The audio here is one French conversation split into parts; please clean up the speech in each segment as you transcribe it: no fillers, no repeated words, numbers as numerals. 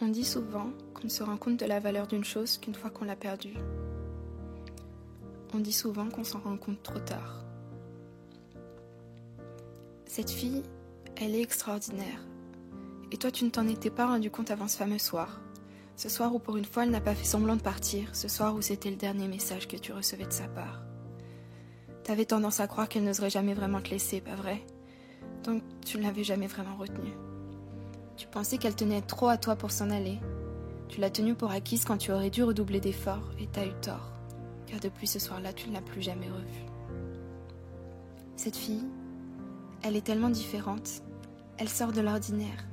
On dit souvent qu'on ne se rend compte de la valeur d'une chose qu'une fois qu'on l'a perdue. On dit souvent qu'on s'en rend compte trop tard. Cette fille, elle est extraordinaire. Et toi, tu ne t'en étais pas rendu compte avant ce fameux soir. Ce soir où pour une fois, elle n'a pas fait semblant de partir. Ce soir où c'était le dernier message que tu recevais de sa part. T'avais tendance à croire qu'elle n'oserait jamais vraiment te laisser, pas vrai? Donc tu ne l'avais jamais vraiment retenue. Tu pensais qu'elle tenait trop à toi pour s'en aller. Tu l'as tenue pour acquise quand tu aurais dû redoubler d'efforts, et t'as eu tort. Car depuis ce soir-là, tu ne l'as plus jamais revue. Cette fille, elle est tellement différente. Elle sort de l'ordinaire.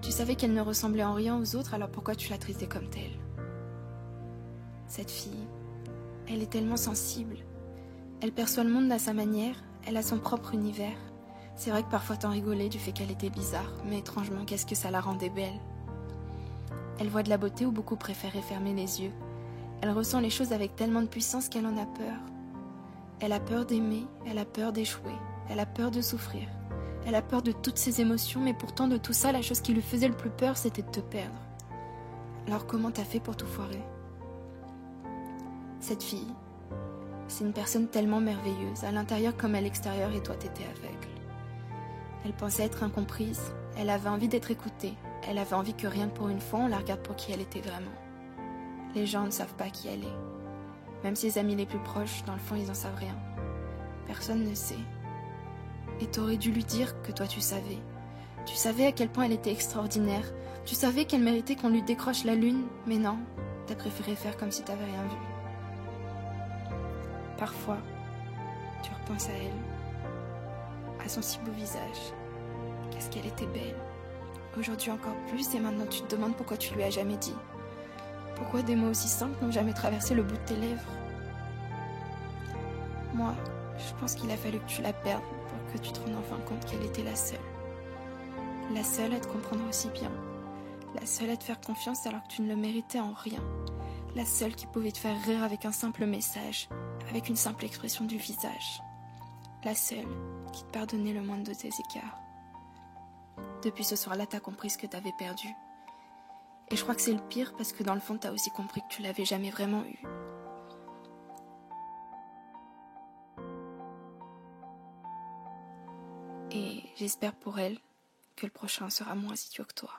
Tu savais qu'elle ne ressemblait en rien aux autres, alors pourquoi tu la traitais comme telle? Cette fille, elle est tellement sensible. Elle perçoit le monde à sa manière, elle a son propre univers. C'est vrai que parfois t'en rigolais du fait qu'elle était bizarre, mais étrangement, qu'est-ce que ça la rendait belle. Elle voit de la beauté où beaucoup préféraient fermer les yeux. Elle ressent les choses avec tellement de puissance qu'elle en a peur. Elle a peur d'aimer, elle a peur d'échouer, elle a peur de souffrir. Elle a peur de toutes ses émotions, mais pourtant de tout ça, la chose qui lui faisait le plus peur, c'était de te perdre. Alors comment t'as fait pour tout foirer? Cette fille, c'est une personne tellement merveilleuse, à l'intérieur comme à l'extérieur, et toi t'étais aveugle. Elle pensait être incomprise, elle avait envie d'être écoutée, elle avait envie que rien que pour une fois on la regarde pour qui elle était vraiment. Les gens ne savent pas qui elle est. Même ses amis les plus proches, dans le fond, ils n'en savent rien. Personne ne sait. Et t'aurais dû lui dire que toi tu savais. Tu savais à quel point elle était extraordinaire. Tu savais qu'elle méritait qu'on lui décroche la lune, mais non, t'as préféré faire comme si t'avais rien vu. Parfois, tu repenses à elle, à son si beau visage. Qu'est-ce qu'elle était belle. Aujourd'hui encore plus, et maintenant tu te demandes pourquoi tu lui as jamais dit. Pourquoi des mots aussi simples n'ont jamais traversé le bout de tes lèvres? Moi, je pense qu'il a fallu que tu la perdes pour que tu te rendes enfin compte qu'elle était la seule. La seule à te comprendre aussi bien. La seule à te faire confiance alors que tu ne le méritais en rien. La seule qui pouvait te faire rire avec un simple message, avec une simple expression du visage. La seule qui te pardonnait le moindre de tes écarts. Depuis ce soir-là, t'as compris ce que t'avais perdu. Et je crois que c'est le pire parce que dans le fond, t'as aussi compris que tu l'avais jamais vraiment eu. Et j'espère pour elle que le prochain sera moins idiot que toi.